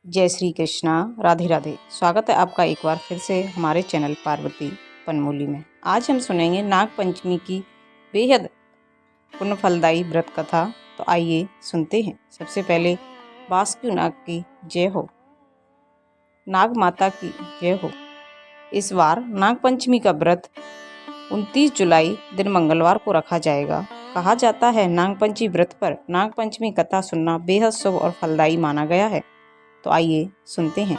जय श्री कृष्णा। राधे राधे। स्वागत है आपका एक बार फिर से हमारे चैनल पार्वती पनमोली में। आज हम सुनेंगे नाग पंचमी की बेहद पुण्य फलदायी व्रत कथा। तो आइए सुनते हैं। सबसे पहले बासुकी नाग की जय हो, नाग माता की जय हो। इस बार नाग पंचमी का व्रत 29 जुलाई दिन मंगलवार को रखा जाएगा। कहा जाता है नाग पंचमी व्रत पर नाग पंचमी कथा सुनना बेहद शुभ और फलदायी माना गया है। तो आइए सुनते हैं।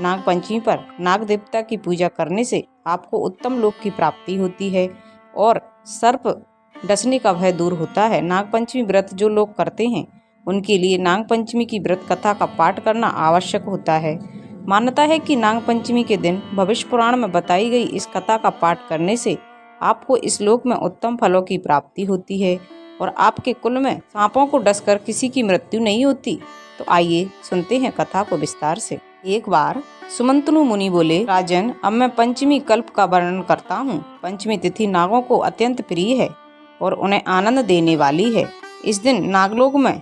नाग पंचमी पर नाग देवता की पूजा करने से आपको उत्तम लोक की प्राप्ति होती है और सर्प डसने का भय दूर होता है। नाग पंचमी व्रत जो लोग करते हैं उनके लिए नाग पंचमी की व्रत कथा का पाठ करना आवश्यक होता है। मान्यता है कि नाग पंचमी के दिन भविष्य पुराण में बताई गई इस कथा का पाठ करने से आपको इस लोक में उत्तम फलों की प्राप्ति होती है और आपके कुल में सांपों को डसकर किसी की मृत्यु नहीं होती। तो आइए सुनते हैं कथा को विस्तार से। एक बार सुमंतनु मुनि बोले, राजन, अब मैं पंचमी कल्प का वर्णन करता हूँ। पंचमी तिथि नागों को अत्यंत प्रिय है और उन्हें आनंद देने वाली है। इस दिन नागलोक में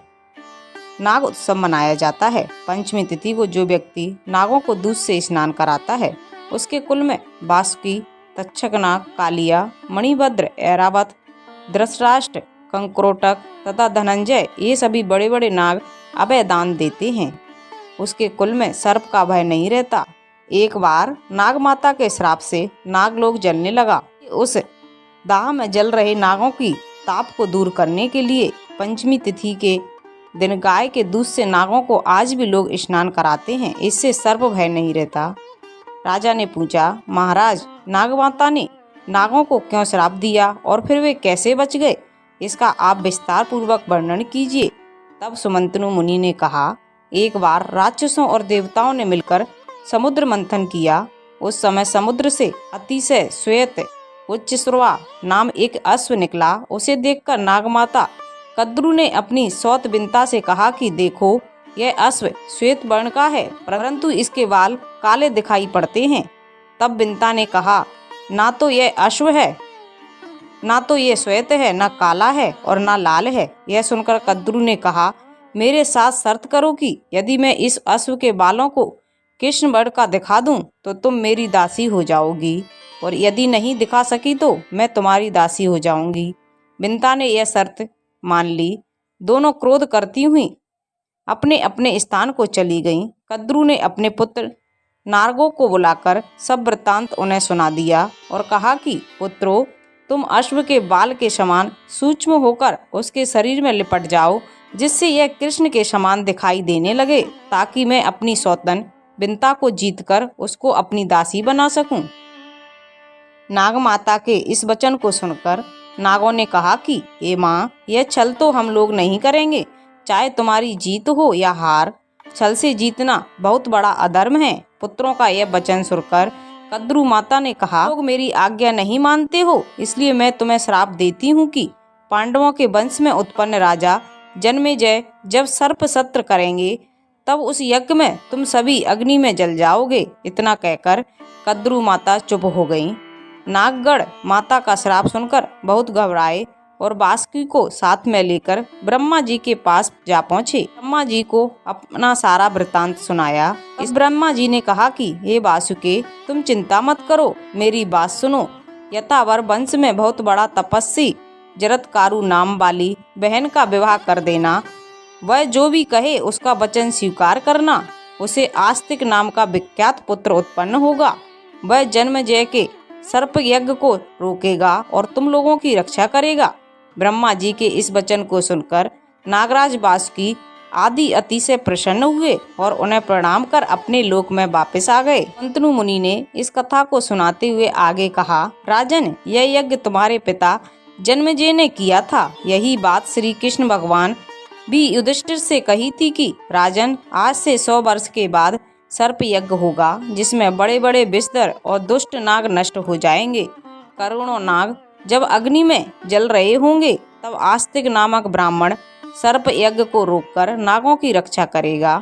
नाग उत्सव मनाया जाता है। पंचमी तिथि को जो व्यक्ति नागों को दूध से स्नान कराता है उसके कुल में बासुकी, तक्षक नाग, कालिया, मणिभद्र, ऐरावत, धृतराष्ट्र, कंक्रोटक तथा धनंजय ये सभी बड़े बड़े नाग अभय दान देते हैं। उसके कुल में सर्प का भय नहीं रहता। एक बार नाग माता के श्राप से नागलोक जलने लगा। उस दाह में जल रहे नागों की ताप को दूर करने के लिए पंचमी तिथि के दिन गाय के दूध से नागों को आज भी लोग स्नान कराते हैं। इससे सर्प भय नहीं रहता। राजा ने पूछा, महाराज, नाग माता ने नागों को क्यों श्राप दिया और फिर वे कैसे बच गए? इसका आप विस्तार पूर्वक वर्णन कीजिए। तब सुमंतनु मुनि ने कहा, एक बार राक्षसों और देवताओं ने मिलकर समुद्र मंथन किया। उस समय समुद्र से अतिशय श्वेत उच्चश्रवा नाम एक अश्व निकला। उसे देखकर नागमाता कद्रू ने अपनी सौत बिनता से कहा कि देखो, यह अश्व श्वेत वर्ण का है परंतु इसके बाल काले दिखाई पड़ते हैं। तब बिनता ने कहा, ना तो यह अश्व है, ना तो ये श्वेत है, ना काला है और ना लाल है। यह सुनकर कद्रू ने कहा, मेरे साथ शर्त करो कि यदि मैं इस अश्व के बालों को कृष्ण वर्ण का दिखा दूं तो तुम मेरी दासी हो जाओगी और यदि नहीं दिखा सकी तो मैं तुम्हारी दासी हो जाऊंगी। बिनता ने यह शर्त मान ली। दोनों क्रोध करती हुई अपने अपने स्थान को चली गईं। कद्रू ने अपने पुत्र नारगों को बुलाकर सब वृत्तांत उन्हें सुना दिया और कहा कि पुत्रों, तुम अश्व के बाल के समान सूक्ष्म होकर उसके शरीर में लिपट जाओ जिससे यह कृष्ण के समान दिखाई देने लगे, ताकि मैं अपनी सौतन बिनता को जीतकर उसको अपनी दासी बना सकूं। नाग माता के इस वचन को सुनकर नागों ने कहा कि हे माँ, यह छल तो हम लोग नहीं करेंगे। चाहे तुम्हारी जीत हो या हार, छल से जीतना बहुत बड़ा अधर्म है। पुत्रों का यह वचन सुनकर कद्रू माता ने कहा, लोग मेरी आज्ञा नहीं मानते हो, इसलिए मैं तुम्हें श्राप देती हूँ कि पांडवों के वंश में उत्पन्न राजा जन्मेजय जब सर्प सत्र करेंगे तब उस यज्ञ में तुम सभी अग्नि में जल जाओगे। इतना कहकर कद्रू माता चुप हो गईं। नागगढ़ माता का श्राप सुनकर बहुत घबराए और बासुकी को साथ में लेकर ब्रह्मा जी के पास जा पहुँचे। ब्रह्मा जी को अपना सारा वृतांत सुनाया। इस ब्रह्मा जी ने कहा कि हे बासुके, तुम चिंता मत करो, मेरी बात सुनो। यथावर वंश में बहुत बड़ा तपस्वी जरत्कारु नाम वाली बहन का विवाह कर देना। वह जो भी कहे उसका वचन स्वीकार करना। उसे आस्तिक नाम का विख्यात पुत्र उत्पन्न होगा। वह जन्मेजय के सर्प यज्ञ को रोकेगा और तुम लोगों की रक्षा करेगा। ब्रह्मा जी के इस वचन को सुनकर नागराज बासुकी आदि अतिशय प्रसन्न हुए और उन्हें प्रणाम कर अपने लोक में वापस आ गए। शंतनु मुनि ने इस कथा को सुनाते हुए आगे कहा, राजन, यह यज्ञ तुम्हारे पिता जन्मेजय ने किया था। यही बात श्री कृष्ण भगवान भी युधिष्ठिर से कही थी कि राजन, आज से 100 वर्ष के बाद सर्प यज्ञ होगा जिसमें बड़े बड़े विषधर और दुष्ट नाग नष्ट हो जाएंगे। करोड़ों नाग जब अग्नि में जल रहे होंगे तब आस्तिक नामक ब्राह्मण सर्प यज्ञ को रोककर नागों की रक्षा करेगा।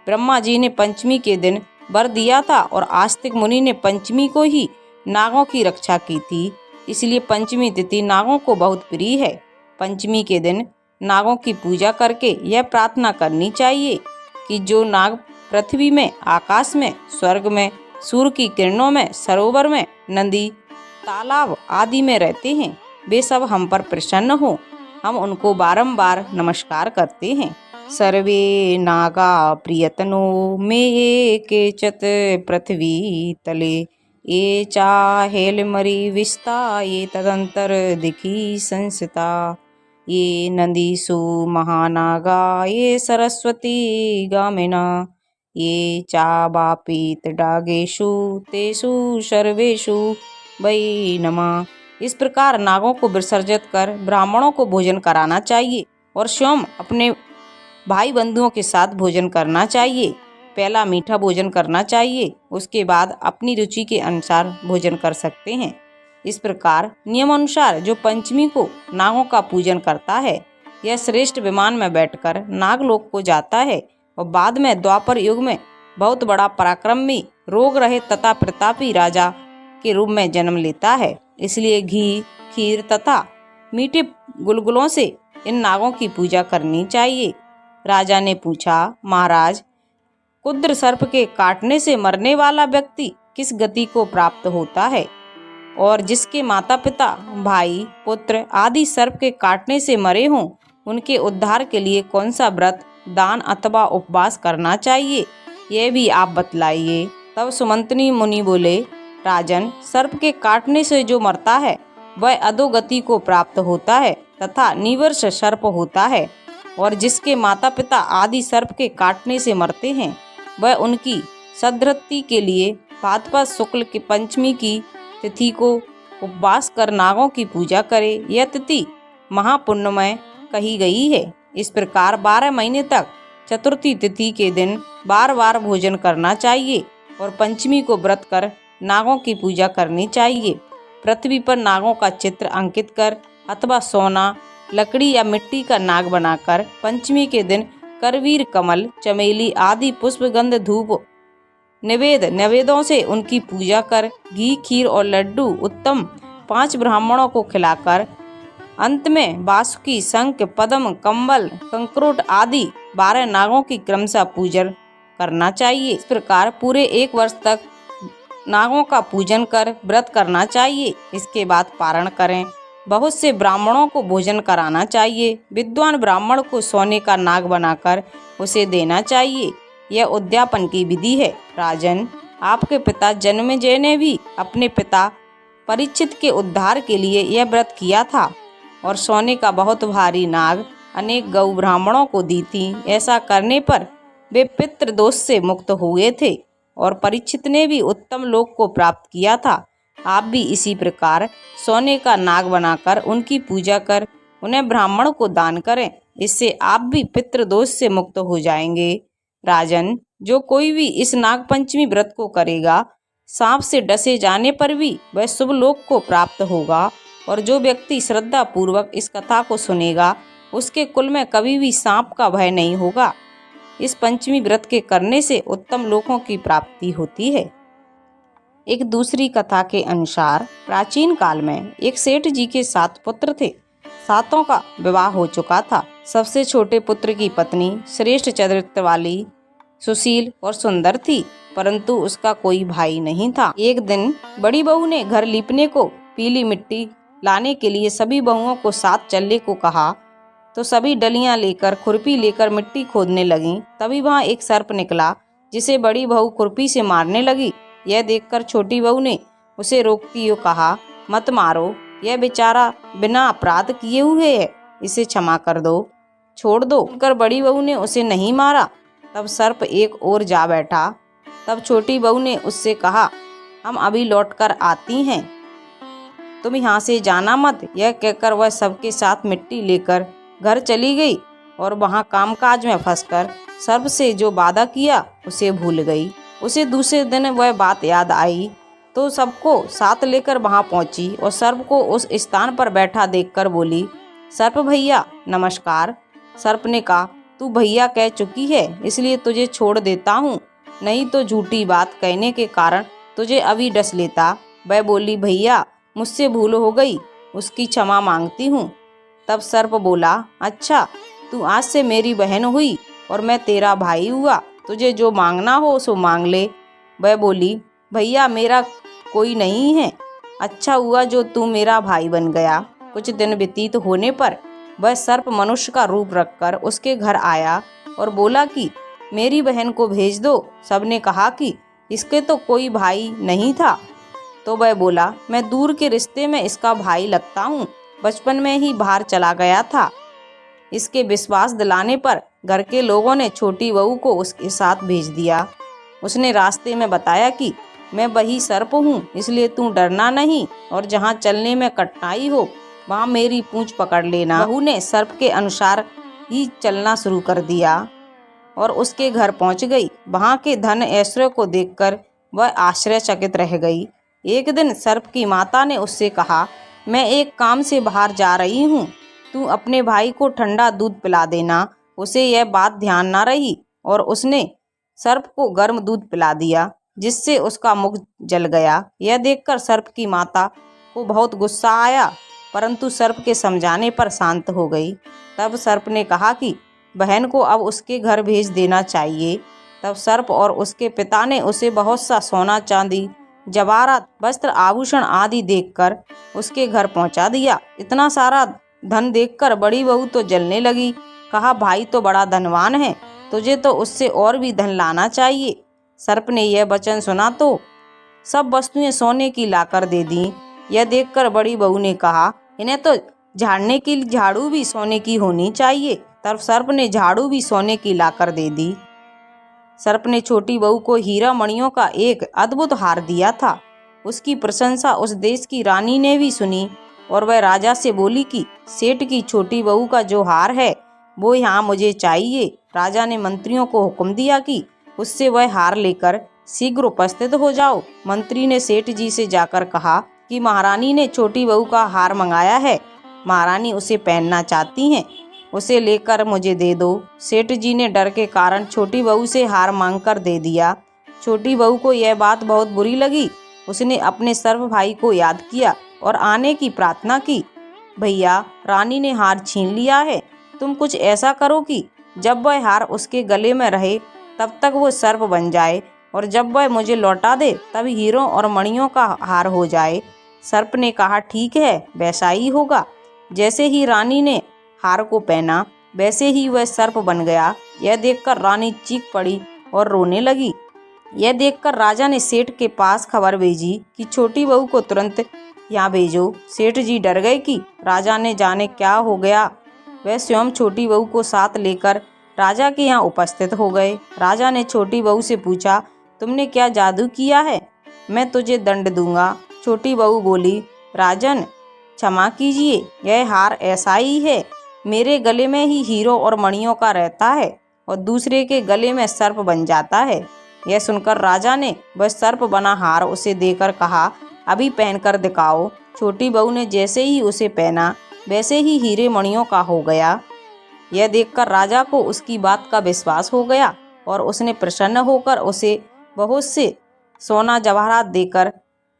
ब्रह्मा जी ने पंचमी के दिन वर दिया था और आस्तिक मुनि ने पंचमी को ही नागों की रक्षा की थी, इसलिए पंचमी तिथि नागों को बहुत प्रिय है। पंचमी के दिन नागों की पूजा करके यह प्रार्थना करनी चाहिए कि जो नाग पृथ्वी में, आकाश में, स्वर्ग में, सूर्य की किरणों में, सरोवर में, नदी, तालाब आदि में रहते हैं, वे सब हम पर प्रसन्न हो, हम उनको बारंबार नमस्कार करते हैं। सर्वे नागा प्रियतनो मे केचित् पृथ्वी तले, ये चाहेलमरी विस्ता ये तदंतर दिखी संसिता, ये नदीषु महानागा ये सरस्वती गामिना, ये चावापीत डागेषु तेषु सर्वेषु वै नमः। इस प्रकार नागों को विसर्जित कर ब्राह्मणों को भोजन कराना चाहिए और स्वयं अपने भाई बंधुओं के साथ भोजन करना चाहिए। पहला मीठा भोजन करना चाहिए, उसके बाद अपनी रुचि के अनुसार भोजन कर सकते हैं। इस प्रकार नियमानुसार जो पंचमी को नागों का पूजन करता है, यह श्रेष्ठ विमान में बैठकर नागलोक को जाता है और बाद में द्वापर युग में बहुत बड़ा पराक्रमी, रोग रहित तथा प्रतापी राजा के रूप में जन्म लेता है। इसलिए घी, खीर तथा मीठे गुलगुलों से इन नागों की पूजा करनी चाहिए। राजा ने पूछा, महाराज, कुद्र सर्प के काटने से मरने वाला व्यक्ति किस गति को प्राप्त होता है, और जिसके माता पिता, भाई, पुत्र आदि सर्प के काटने से मरे हों, उनके उद्धार के लिए कौन सा व्रत, दान अथवा उपवास करना चाहिए, यह भी आप बतलाइए। तब सुमंतनी मुनि बोले, राजन, सर्प के काटने से जो मरता है वह अधोगति को प्राप्त होता है तथा निवर्ष सर्प होता है, और जिसके माता पिता आदि सर्प के काटने से मरते हैं वह उनकी सद्गति के लिए भाद्रपद शुक्ल की पंचमी की तिथि को उपवास कर नागों की पूजा करे। यह तिथि महापुण्यमय कही गई है। इस प्रकार 12 महीने तक चतुर्थी तिथि के दिन बार बार भोजन करना चाहिए और पंचमी को व्रत कर नागों की पूजा करनी चाहिए। पृथ्वी पर नागों का चित्र अंकित कर अथवा सोना, लकड़ी या मिट्टी का नाग बनाकर पंचमी के दिन करवीर, कमल, चमेली आदि पुष्पगंध, धूप नैवेद्यों से उनकी पूजा कर घी, खीर और लड्डू उत्तम 5 ब्राह्मणों को खिलाकर अंत में वासुकी, शंख, पद्म, कम्बल, कंकरोट आदि 12 नागों की क्रमशः पूजन करना चाहिए। इस प्रकार पूरे 1 वर्ष तक नागों का पूजन कर व्रत करना चाहिए। इसके बाद पारण करें। बहुत से ब्राह्मणों को भोजन कराना चाहिए। विद्वान ब्राह्मण को सोने का नाग बनाकर उसे देना चाहिए। यह उद्यापन की विधि है। राजन, आपके पिता जन्मेजय ने भी अपने पिता परीक्षित के उद्धार के लिए यह व्रत किया था और सोने का बहुत भारी नाग अनेक गौ ब्राह्मणों को दी थी। ऐसा करने पर वे पितृदोष से मुक्त हुए थे और परीक्षित ने भी उत्तम लोक को प्राप्त किया था। आप भी इसी प्रकार सोने का नाग बनाकर उनकी पूजा कर उन्हें ब्राह्मण को दान करें। इससे आप भी पितृदोष से मुक्त हो जाएंगे। राजन, जो कोई भी इस नाग पंचमी व्रत को करेगा, सांप से डसे जाने पर भी वह शुभ लोक को प्राप्त होगा, और जो व्यक्ति श्रद्धा पूर्वक इस कथा को सुनेगा उसके कुल में कभी भी सांप का भय नहीं होगा। इस पंचमी व्रत के करने से उत्तम लोकों की प्राप्ति होती है। एक दूसरी कथा के अनुसार प्राचीन काल में एक सेठ जी के 7 पुत्र थे। 7 का विवाह हो चुका था। सबसे छोटे पुत्र की पत्नी श्रेष्ठ चरित्र वाली, सुशील और सुंदर थी, परंतु उसका कोई भाई नहीं था। एक दिन बड़ी बहू ने घर लीपने को पीली मिट्टी लाने के लिए सभी बहुओं को साथ चलने को कहा, तो सभी डलियां लेकर, खुरपी लेकर मिट्टी खोदने लगीं। तभी वहां एक सर्प निकला, जिसे बड़ी बहू खुरपी से मारने लगी। यह देखकर छोटी बहू ने उसे रोकती हुई कहा, मत मारो, यह बेचारा बिना अपराध किए हुए है, इसे क्षमा कर दो, छोड़ दो। कर बड़ी बहू ने उसे नहीं मारा। तब सर्प एक ओर जा बैठा। तब छोटी बहू ने उससे कहा, हम अभी लौटकर आती हैं, तुम यहाँ से जाना मत। यह कहकर वह सबके साथ मिट्टी लेकर घर चली गई और वहाँ कामकाज में फंसकर सर्प से जो वादा किया उसे भूल गई। उसे दूसरे दिन वह बात याद आई तो सबको साथ लेकर वहाँ पहुँची और सर्प को उस स्थान पर बैठा देखकर बोली, सर्प भैया नमस्कार। सर्प ने कहा, तू भैया कह चुकी है, इसलिए तुझे छोड़ देता हूँ, नहीं तो झूठी बात कहने के कारण तुझे अभी डस लेता। वह बोली, भैया मुझसे भूल हो गई, उसकी क्षमा मांगती हूँ। तब सर्प बोला, अच्छा, तू आज से मेरी बहन हुई और मैं तेरा भाई हुआ। तुझे जो मांगना हो सो मांग ले। वह बोली, भैया मेरा कोई नहीं है, अच्छा हुआ जो तू मेरा भाई बन गया। कुछ दिन व्यतीत होने पर वह सर्प मनुष्य का रूप रखकर उसके घर आया और बोला कि मेरी बहन को भेज दो। सबने कहा कि इसके तो कोई भाई नहीं था। तो वह बोला, मैं दूर के रिश्ते में इसका भाई लगता हूँ, बचपन में ही बाहर चला गया था। इसके विश्वास दिलाने पर घर के लोगों ने छोटी बहू को उसके साथ भेज दिया। उसने रास्ते में बताया कि मैं वही सर्प हूँ, इसलिए तू डरना नहीं और जहाँ चलने में कठिनाई हो वहाँ मेरी पूंछ पकड़ लेना। बहू ने सर्प के अनुसार ही चलना शुरू कर दिया और उसके घर पहुँच गई। वहाँ के धन ऐश्वर्य को देखकर वह आश्चर्यचकित रह गई। एक दिन सर्प की माता ने उससे कहा, मैं एक काम से बाहर जा रही हूँ, तू अपने भाई को ठंडा दूध पिला देना। उसे यह बात ध्यान न रही और उसने सर्प को गर्म दूध पिला दिया, जिससे उसका मुख जल गया। यह देखकर सर्प की माता को बहुत गुस्सा आया, परंतु सर्प के समझाने पर शांत हो गई। तब सर्प ने कहा कि बहन को अब उसके घर भेज देना चाहिए। तब सर्प और उसके पिता ने उसे बहुत सा सोना चांदी, जवाहरात, वस्त्र, आभूषण आदि देखकर उसके घर पहुंचा दिया। इतना सारा धन देखकर बड़ी बहू तो जलने लगी। कहा, भाई तो बड़ा धनवान है, तुझे तो उससे और भी धन लाना चाहिए। सर्प ने यह वचन सुना तो सब वस्तुएं सोने की लाकर दे दी। यह देखकर बड़ी बहू ने कहा, इन्हें तो झाड़ने की झाड़ू भी सोने की होनी चाहिए। तब सर्प ने झाड़ू भी सोने की लाकर दे दी। सर्प ने छोटी बहू को हीरा मणियों का एक अद्भुत हार दिया था। उसकी प्रशंसा उस देश की रानी ने भी सुनी और वह राजा से बोली कि सेठ की छोटी बहू का जो हार है वो यहाँ मुझे चाहिए। राजा ने मंत्रियों को हुक्म दिया कि उससे वह हार लेकर शीघ्र उपस्थित हो जाओ। मंत्री ने सेठ जी से जाकर कहा कि महारानी ने छोटी बहू का हार मंगाया है, महारानी उसे पहनना चाहती हैं, उसे लेकर मुझे दे दो। सेठ जी ने डर के कारण छोटी बहू से हार मांगकर दे दिया। छोटी बहू को यह बात बहुत बुरी लगी। उसने अपने सर्प भाई को याद किया और आने की प्रार्थना की। भैया, रानी ने हार छीन लिया है, तुम कुछ ऐसा करो कि जब वह हार उसके गले में रहे तब तक वो सर्प बन जाए और जब वह मुझे लौटा दे तब हीरों और मणियों का हार हो जाए। सर्प ने कहा, ठीक है, वैसा ही होगा। जैसे ही रानी ने हार को पहना वैसे ही वह सर्प बन गया। यह देखकर रानी चीख पड़ी और रोने लगी। यह देखकर राजा ने सेठ के पास खबर भेजी कि छोटी बहू को तुरंत यहाँ भेजो। सेठ जी डर गए कि राजा ने जाने क्या हो गया। वह स्वयं छोटी बहू को साथ लेकर राजा के यहाँ उपस्थित हो गए। राजा ने छोटी बहू से पूछा, तुमने क्या जादू किया है? मैं तुझे दंड दूंगा। छोटी बहू बोली, राजन क्षमा कीजिए, यह हार ऐसा ही है, मेरे गले में ही हीरो और मणियों का रहता है और दूसरे के गले में सर्प बन जाता है। यह सुनकर राजा ने वह सर्प बना हार उसे देकर कहा, अभी पहनकर दिखाओ। छोटी बहू ने जैसे ही उसे पहना वैसे ही हीरे मणियों का हो गया। यह देखकर राजा को उसकी बात का विश्वास हो गया और उसने प्रसन्न होकर उसे बहुत से सोना जवाहरात देकर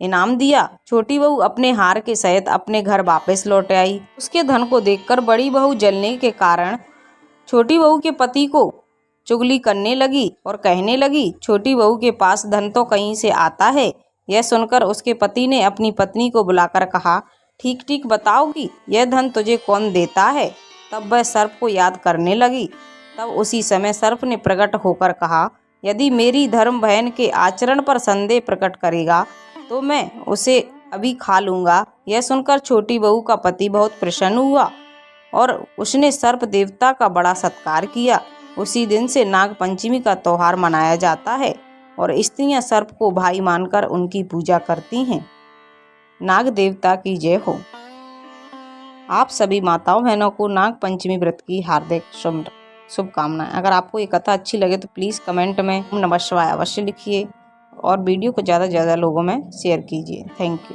इनाम दिया। छोटी बहू अपने हार के सहित अपने घर वापस लौट आई। उसके धन को देखकर बड़ी बहू जलने के कारण छोटी बहू के पति को चुगली करने लगी और कहने लगी, छोटी बहू के पास धन तो कहीं से आता है। यह सुनकर उसके पति ने अपनी पत्नी को बुलाकर कहा, ठीक ठीक बताओ कि यह धन तुझे कौन देता है। तब वह सर्प को याद करने लगी। तब उसी समय सर्प ने प्रकट होकर कहा, यदि मेरी धर्म बहन के आचरण पर संदेह प्रकट करेगा तो मैं उसे अभी खा लूँगा। यह सुनकर छोटी बहू का पति बहुत प्रसन्न हुआ और उसने सर्प देवता का बड़ा सत्कार किया। उसी दिन से नाग पंचमी का त्यौहार मनाया जाता है और स्त्रियां सर्प को भाई मानकर उनकी पूजा करती हैं। नाग देवता की जय हो। आप सभी माताओं बहनों को नाग पंचमी व्रत की हार्दिक शुभकामनाएं। अगर आपको ये कथा अच्छी लगे तो प्लीज़ कमेंट में ओम नमः शिवाय अवश्य लिखिए और वीडियो को ज़्यादा से ज़्यादा लोगों में शेयर कीजिए। Thank you.